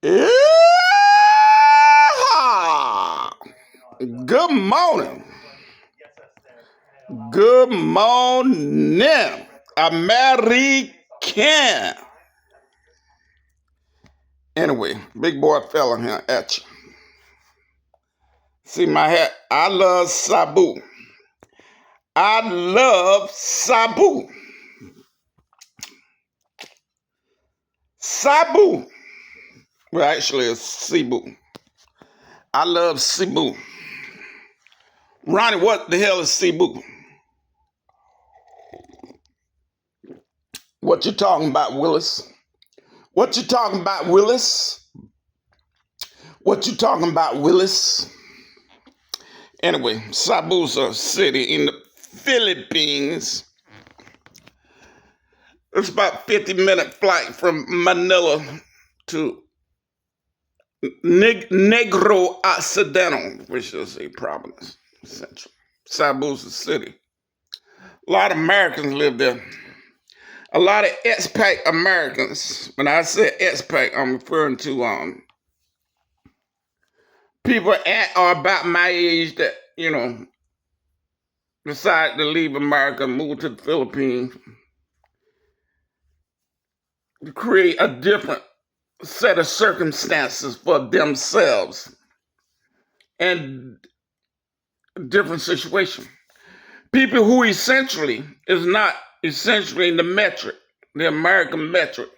Yeah. Good morning. Good morning, American. Anyway, big boy fella here at you. See my hat? I love Sabu. I love Sabu. Sabu. Well, actually, it's Cebu. I love Cebu. Ronnie, what the hell is Cebu? What you talking about, Willis? What you talking about, Willis? What you talking about, Willis? Anyway, Cebu's a city in the Philippines. It's about 50-minute flight from Manila to Negro Occidental, which is a province, central. Cebu's a city. A lot of Americans live there. A lot of expat Americans. When I say expat, I'm referring to people at or about my age that, decide to leave America and move to the Philippines to create a different set of circumstances for themselves and a different situation. People who essentially is not essentially in the metric, the American metric.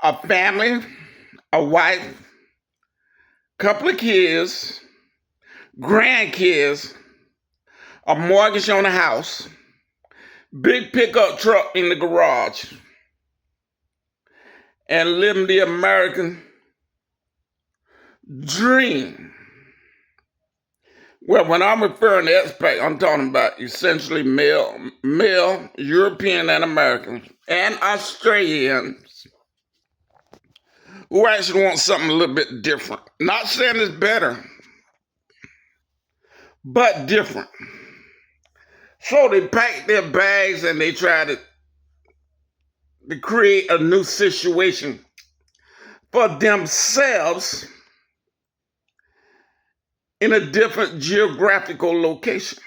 A family, a wife, couple of kids, grandkids, a mortgage on a house, big pickup truck in the garage, and living the American dream. Well, when I'm referring to expat, I'm talking about essentially male European and Americans and Australians who actually want something a little bit different. Not saying it's better, but different. So they pack their bags and they try to create a new situation for themselves in a different geographical location.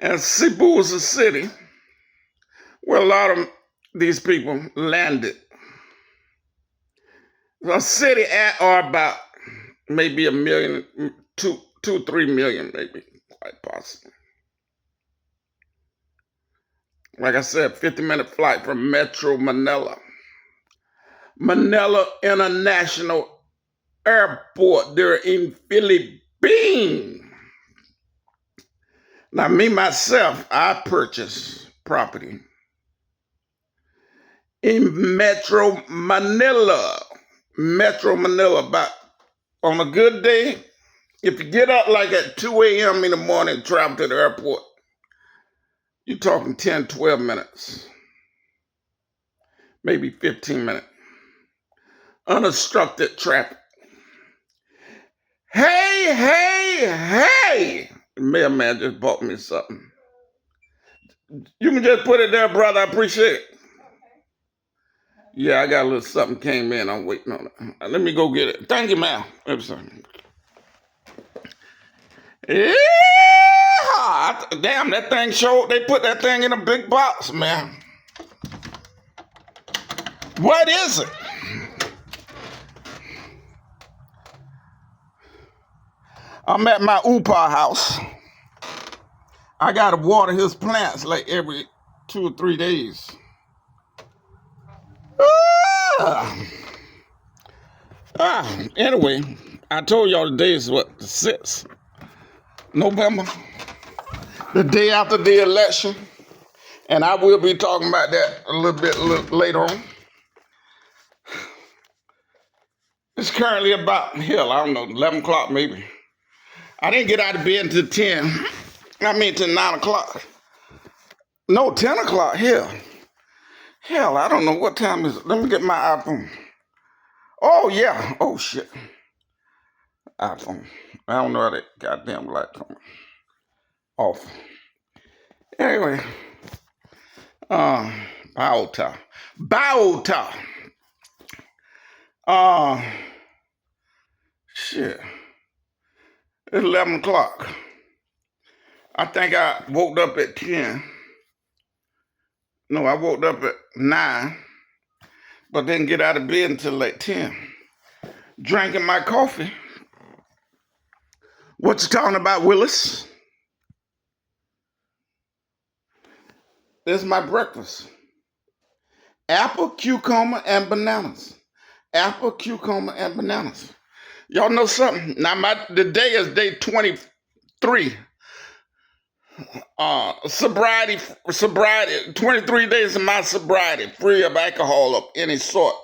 And Cebu is a city where a lot of these people landed. A city at or about maybe a million, 3 million, maybe, quite possible. Like I said, 50-minute flight from Metro Manila. Manila International Airport there in Philippines. Now, me, myself, I purchased property in Metro Manila. Metro Manila, about on a good day, if you get up like at 2 a.m. in the morning and travel to the airport, you're talking 10, 12 minutes, maybe 15 minutes. Unobstructed traffic. Hey! The mailman just bought me something. You can just put it there, brother. I appreciate it. Yeah, I got a little something came in. I'm waiting on it. Let me go get it. Thank you, ma'am. Yeah! Damn, that thing showed. They put that thing in a big box, man. What is it? I'm at my Upa house. I gotta water his plants like every 2 or 3 days. Anyway, I told y'all today is what, the 6th November, the day after the election, and I will be talking about that a little bit later on. It's currently about, hell, I don't know, 11 o'clock maybe. I didn't get out of bed until till 9 o'clock. No, 10 o'clock, hell. Hell, I don't know what time is it. Let me get my iPhone. Oh, yeah. Oh, shit. iPhone. I don't know how that goddamn light coming off. Anyway, I Biota. Biota. Uh, shit. It's 11 o'clock. I think I woke up at 10. No, I woke up at 9, but didn't get out of bed until like 10. Drinking my coffee. What you talking about, Willis? This is my breakfast. Apple, cucumber, and bananas. Apple, cucumber, and bananas. Y'all know something? Now, the day is day 23. Sobriety, 23 days of my sobriety, free of alcohol of any sort.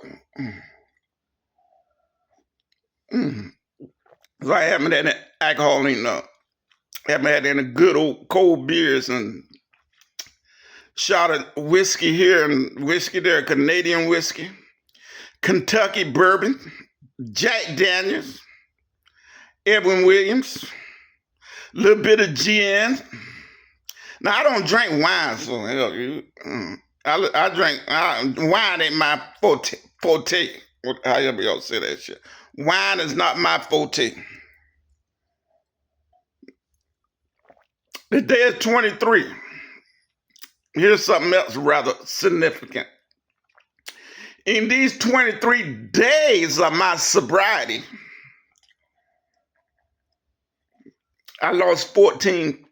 So I haven't had any alcohol enough. Haven't had any good old cold beers and shot of whiskey here and whiskey there, Canadian whiskey, Kentucky bourbon, Jack Daniels, Edwin Williams, a little bit of gin. Now, I don't drink wine, so hell, I drink, wine ain't my forte. However y'all say that shit. Wine is not my forte. The day is 23. Here's something else rather significant. In these 23 days of my sobriety, I lost 14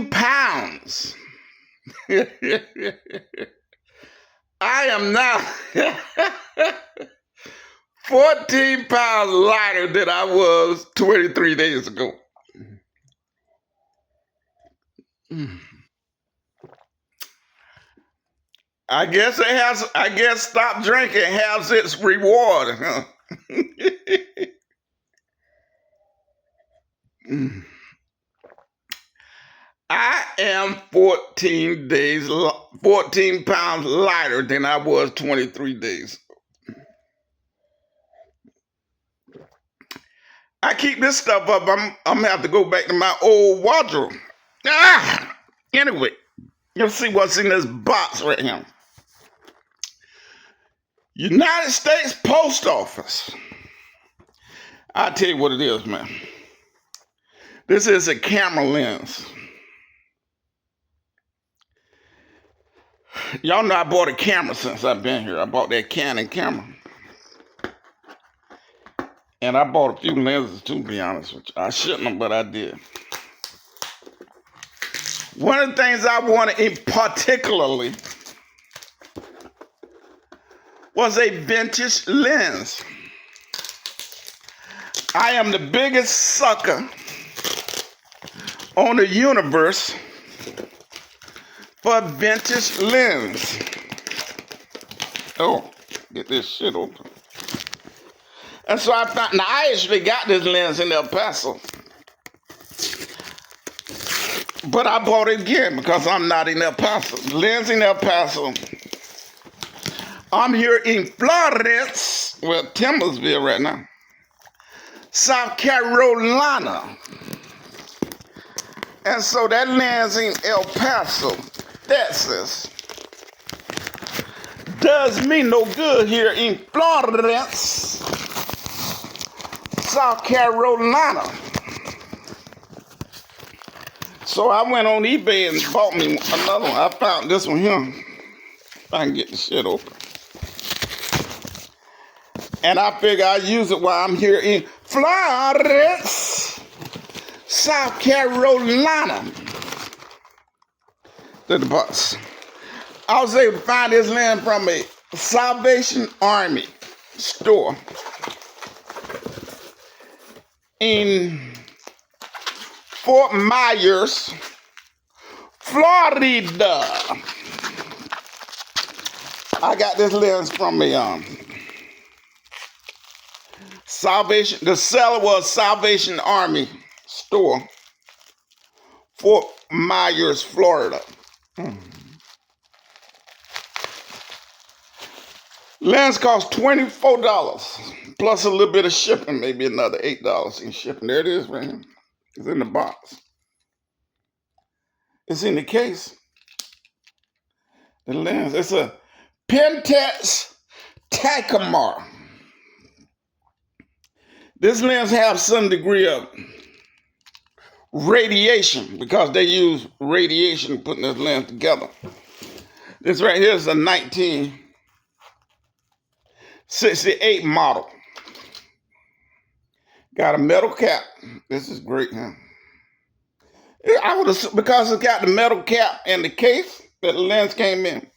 pounds. I am now 14 pounds lighter than I was 23 days ago. I guess stop drinking has its reward, huh? I am 14 pounds lighter than I was 23 days. I keep this stuff up. I'm gonna have to go back to my old wardrobe. Anyway, you'll see what's in this box right here. United States Post Office. I'll tell you what it is, man. This is a camera lens. Y'all know I bought a camera since I've been here. I bought that Canon camera. And I bought a few lenses too, to be honest with you. I shouldn't have, but I did. One of the things I wanted particularly was a vintage lens. I am the biggest sucker on the universe for vintage lens. Oh, get this shit open. And so I found, now I actually got this lens in El Paso. But I bought it again because I'm not in El Paso. Lens in El Paso. I'm here in Florence, well, Timbersville right now, South Carolina. And so that lens in El Paso, Texas, does me no good here in Florence, South Carolina. So I went on eBay and bought me another one. I found this one here. If I can get the shit open. And I figure I'll use it while I'm here in Florence, South Carolina. To the bus. I was able to find this lens from a Salvation Army store in Fort Myers, Florida. I got this lens from a the seller was Salvation Army store, Fort Myers, Florida. Lens cost $24 plus a little bit of shipping, maybe another $8 in shipping. There it is, right here. It's in the box. It's in the case. The lens, it's a Pentax Tacomar. This lens has some degree of radiation because they use radiation putting this lens together. This right here is a 1968 model. Got a metal cap. This is great, huh? I would have, because it's got the metal cap and the case that the lens came in.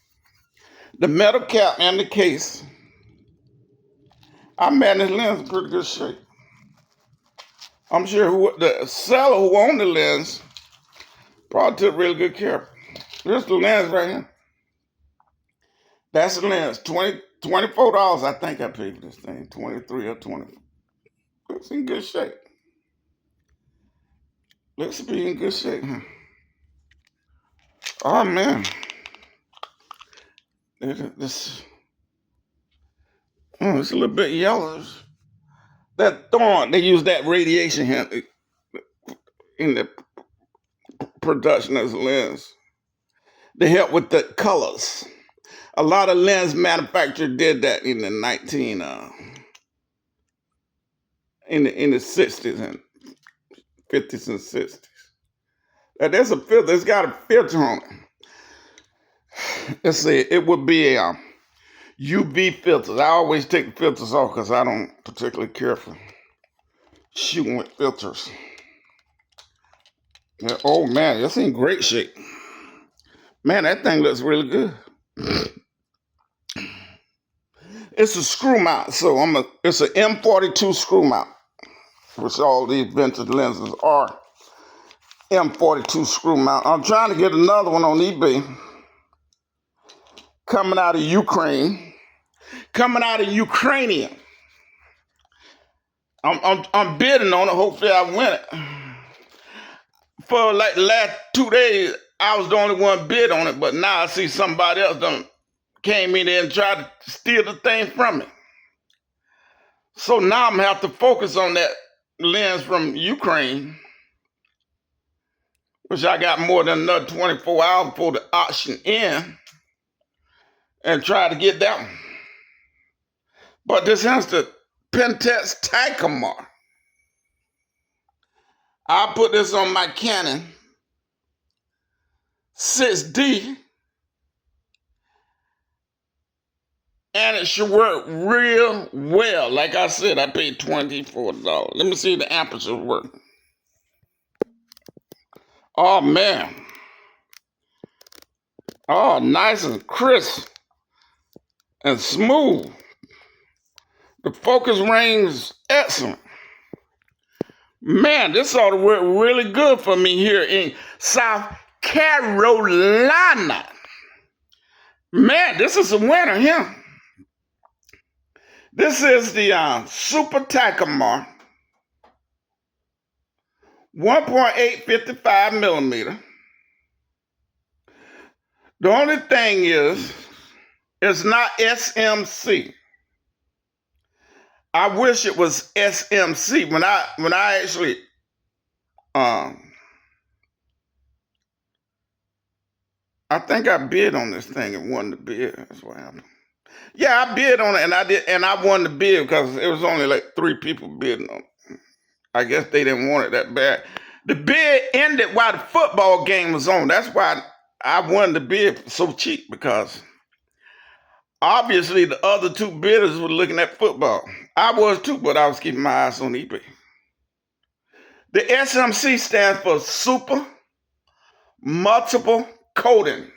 The metal cap and the case. I man, this lens in pretty good shape. I'm sure the seller who owned the lens probably took really good care of it. Here's the lens right here. That's the lens. $24, I think I paid for this thing. 23 or 20. Looks in good shape. Looks to be in good shape, huh? Oh man. It's a little bit yellowish. That thorn, they use that radiation here in the production of the lens. They help with the colors. A lot of lens manufacturers did that in the in the 60s and 50s and 60s. There's a filter. It's got a filter on it. Let's see. It would be a UV filters. I always take the filters off because I don't particularly care for shooting with filters. Yeah, oh man, it's in great shape. Man, that thing looks really good. It's a screw mount, so it's an M42 screw mount, which all these vintage lenses are. M42 screw mount. I'm trying to get another one on eBay. Coming out of Ukraine. Coming out of Ukrainian. I'm bidding on it. Hopefully I win it. For like the last 2 days, I was the only one bid on it, but now I see somebody else done came in there and tried to steal the thing from me. So now I'm gonna have to focus on that lens from Ukraine, which I got more than another 24 hours before the auction end, and try to get that one. But this has the Pentax Tacomar. I put this on my Canon 6D, and it should work real well. Like I said, I paid $24. Let me see if the aperture work. Oh man. Oh, nice and crisp and smooth. The focus range is excellent. Man, this ought to work really good for me here in South Carolina. Man, this is a winner here. This is the Super Tacomar 1.855 millimeter. The only thing is, it's not SMC. I wish it was SMC. When I actually I think I bid on this thing and won the bid. That's what happened. Yeah, I bid on it and I won the bid because it was only like 3 people bidding on it. I guess they didn't want it that bad. The bid ended while the football game was on. That's why I won the bid so cheap, because obviously the other 2 bidders were looking at football. I was too, but I was keeping my eyes on eBay. The SMC stands for Super Multiple Coating.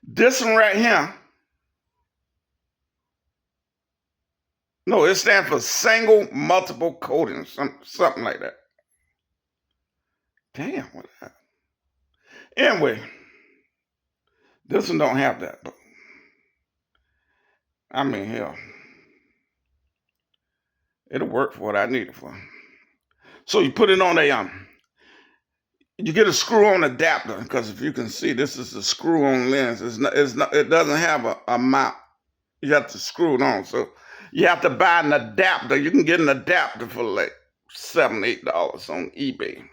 This one right here, no, it stands for Single Multiple Coating, something like that. Damn, what that? Anyway, this one don't have that, but I mean, hell, it'll work for what I need it for. So you put it on you get a screw-on adapter, because if you can see, this is a screw-on lens. It doesn't have a mount. You have to screw it on. So you have to buy an adapter. You can get an adapter for like $7, $8 on eBay.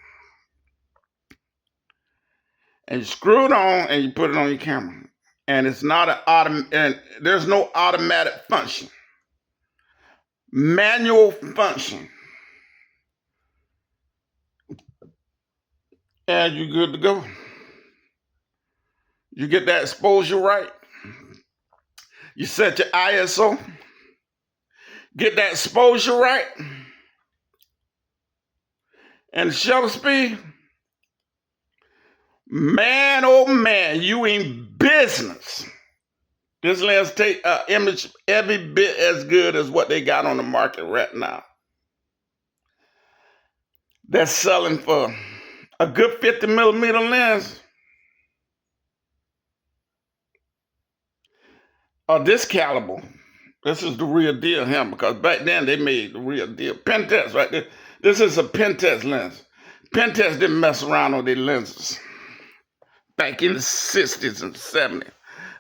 and you screw it on and you put it on your camera. And it's not and there's no automatic function. Manual function. And you're good to go. You get that exposure right. You set your ISO. Get that exposure right. And the shutter speed. Man, oh man, you in business. This lens take an image every bit as good as what they got on the market right now. They're selling for a good 50 millimeter lens. This caliber. This is the real deal here, because back then they made the real deal. Pentax right there. This is a Pentax lens. Pentax didn't mess around on their lenses. Back in the 60s and 70s.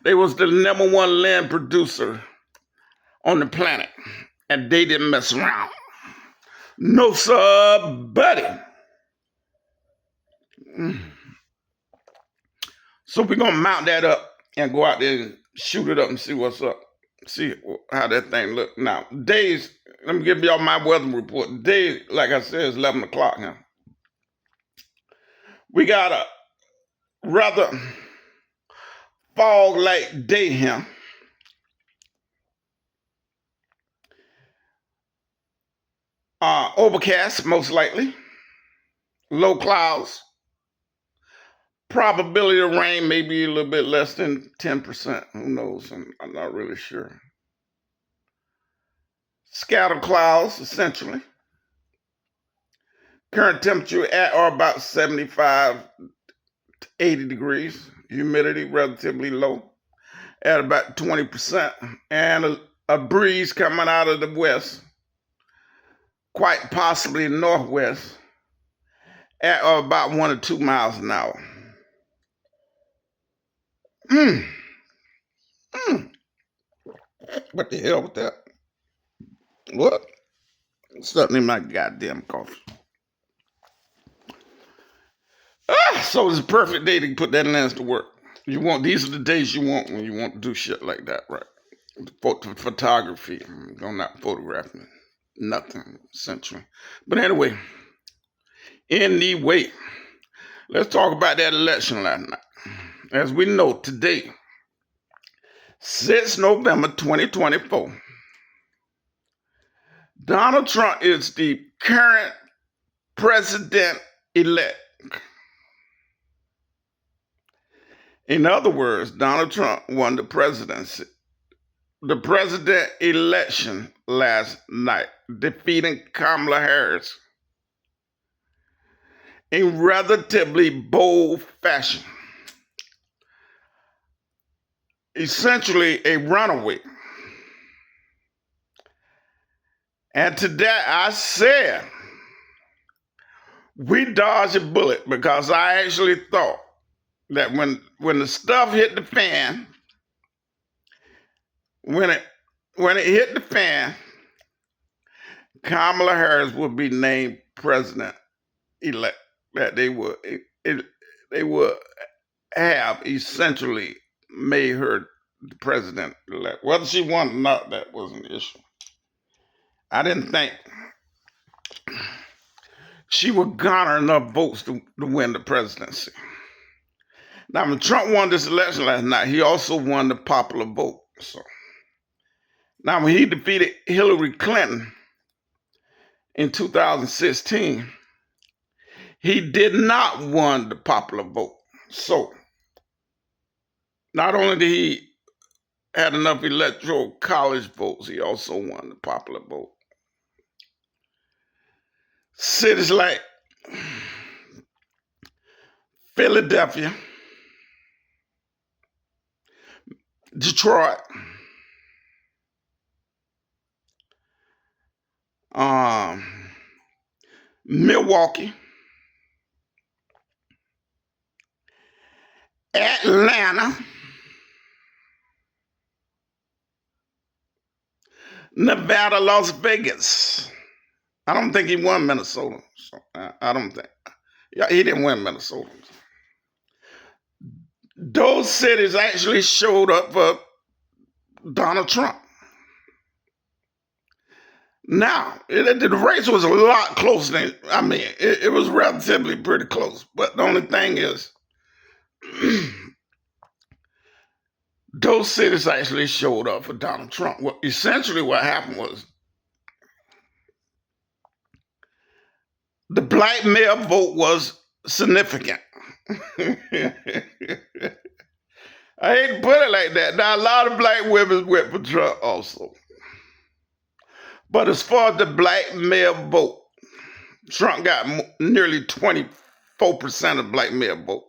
They was the #1 lens producer on the planet. And they didn't mess around. No, sir, buddy. So we're going to mount that up and go out there and shoot it up and see what's up. See how that thing look. Now, days, let me give y'all my weather report. Day, like I said, is 11 o'clock now. We got a rather fog-like day here. Overcast, most likely. Low clouds. Probability of rain may be a little bit less than 10%. Who knows? I'm not really sure. Scattered clouds, essentially. Current temperature at or about 75 to 80 degrees. Humidity relatively low at about 20%. And a breeze coming out of the west, quite possibly northwest, at or about 1 or 2 miles an hour. What the hell with that? What? Something in my goddamn coffee. So it's a perfect day to put that lens to work. These are the days you want when you want to do shit like that, right? Photography. I'm not photographing nothing, essentially. But anyway, let's talk about that election last night. As we know, today, 6 November 2024, Donald Trump is the current president-elect. In other words, Donald Trump won the presidency, the president election last night, defeating Kamala Harris in relatively bold fashion. Essentially a runaway. And to that I said, we dodged a bullet, because I actually thought that when the stuff hit the fan, when it hit the fan, Kamala Harris would be named president-elect. That they would have essentially made her the president-elect. Whether she won or not, that was an issue. I didn't think she would garner enough votes to win the presidency. Now, when Trump won this election last night, he also won the popular vote. So now, when he defeated Hillary Clinton in 2016, he did not win the popular vote. So not only did he have enough electoral college votes, he also won the popular vote. Cities like Philadelphia, Detroit, Milwaukee, Atlanta, Nevada, Las Vegas. I don't think he won Minnesota. So I don't think. Yeah, he didn't win Minnesota. those cities actually showed up for Donald Trump. Now, the race was a lot closer than, it was relatively pretty close. But the only thing is, those cities actually showed up for Donald Trump. Well, essentially what happened was the black male vote was significant. I hate to put it like that. Now, a lot of black women went for Trump also. But as far as the black male vote, Trump got nearly 24% of black male vote.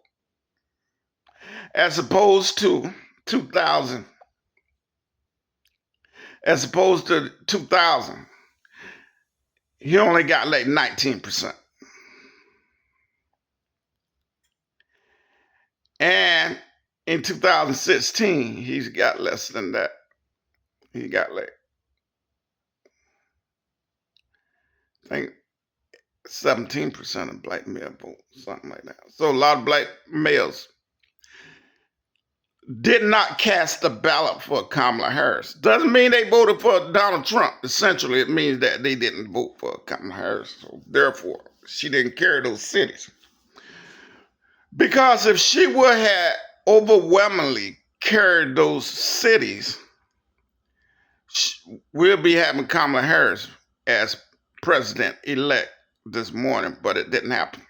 As opposed to 2000. As opposed to 2000, he only got like 19%. And in 2016, he's got less than that. He got like, I think 17% of black male vote, something like that. So a lot of black males did not cast a ballot for Kamala Harris. Doesn't mean they voted for Donald Trump. Essentially, it means that they didn't vote for Kamala Harris. So therefore, she didn't carry those cities. Because if she would have overwhelmingly carried those cities, we'll be having Kamala Harris as president-elect this morning, but it didn't happen.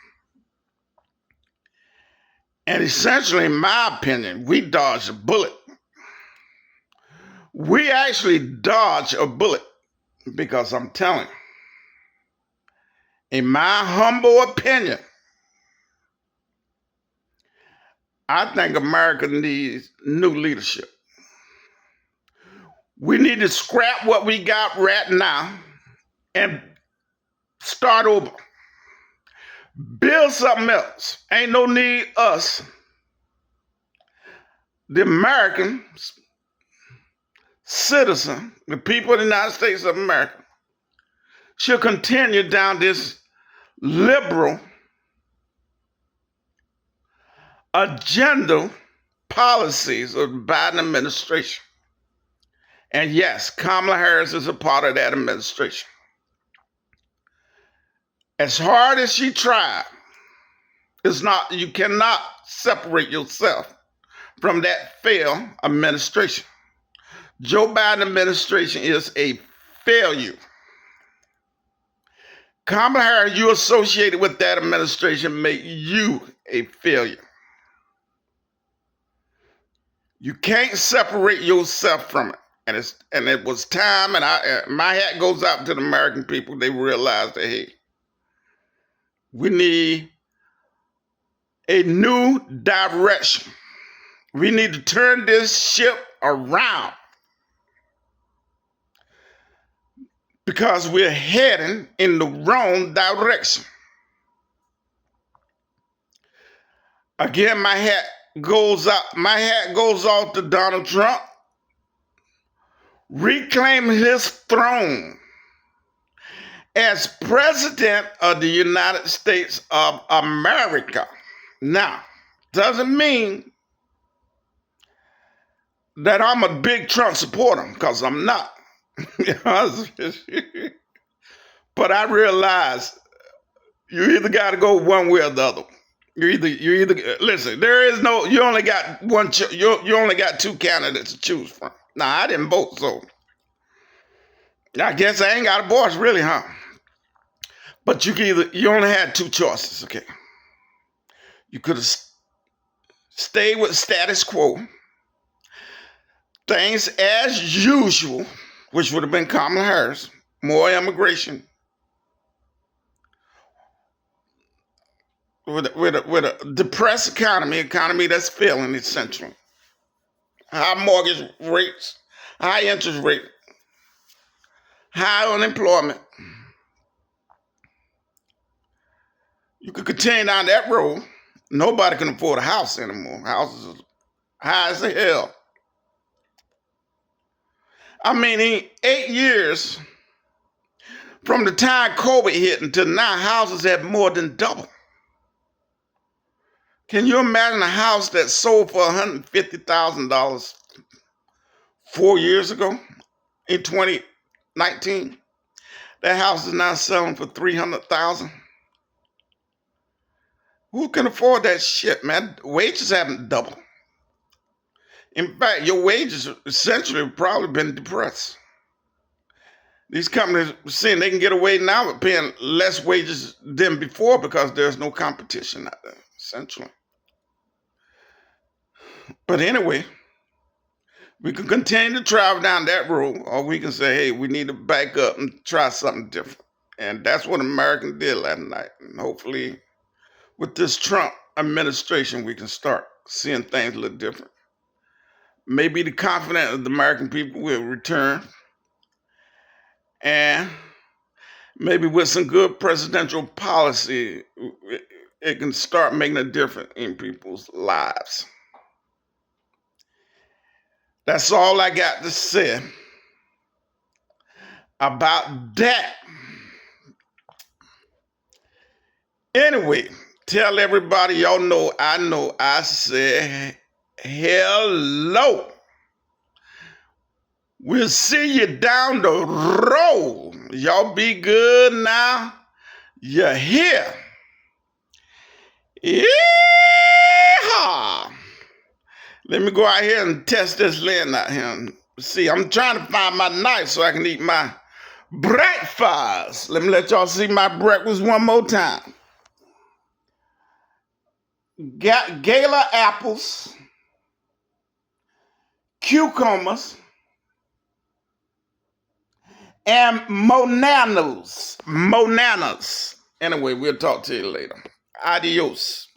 And essentially, in my opinion, we dodged a bullet. We actually dodged a bullet because I'm telling you, in my humble opinion, I think America needs new leadership. We need to scrap what we got right now and start over. Build something else. Ain't no need us, the American citizen, the people of the United States of America, should continue down this liberal agenda policies of the Biden administration. And yes, Kamala Harris is a part of that administration. As hard as she tried, you cannot separate yourself from that failed administration. Joe Biden administration is a failure. Kamala Harris, you associated with that administration, make you a failure. You can't separate yourself from it. And it was time, and my hat goes out to the American people. They realized that, hey, we need a new direction. We need to turn this ship around because we're heading in the wrong direction. Again, my hat goes off to Donald Trump. Reclaim his throne as president of the United States of America. Now, doesn't mean that I'm a big Trump supporter, because I'm not. But I realize you either got to go one way or the other. You either listen. You only got one. You only got two candidates to choose from. Now, I didn't vote, so I guess I ain't got a voice, really, huh? But you only had two choices, okay? You could have stayed with status quo, things as usual, which would have been Kamala Harris, more immigration, with a depressed economy that's failing essentially. High mortgage rates, high interest rate, high unemployment. You could continue down that road. Nobody can afford a house anymore. Houses are high as hell. I mean, in 8 years, from the time COVID hit until now, houses have more than doubled. Can you imagine a house that sold for $150,000 4 years ago in 2019? That house is now selling for $300,000. Who can afford that shit, man? Wages haven't doubled. In fact, your wages essentially have probably been depressed. These companies are saying they can get away now with paying less wages than before because there's no competition out there, essentially. But anyway, we can continue to travel down that road, or we can say, hey, we need to back up and try something different. And that's what Americans did last night. And hopefully, with this Trump administration, we can start seeing things a little different. Maybe the confidence of the American people will return. And maybe with some good presidential policy, it can start making a difference in people's lives. That's all I got to say about that. Anyway, tell everybody y'all know I said hello. We'll see you down the road. Y'all be good now. You're here. Yeehaw! Let me go out here and test this land out here. See, I'm trying to find my knife so I can eat my breakfast. Let me let y'all see my breakfast one more time. Got Gala apples, cucumbers, and monanas. Anyway, we'll talk to you later. Adios.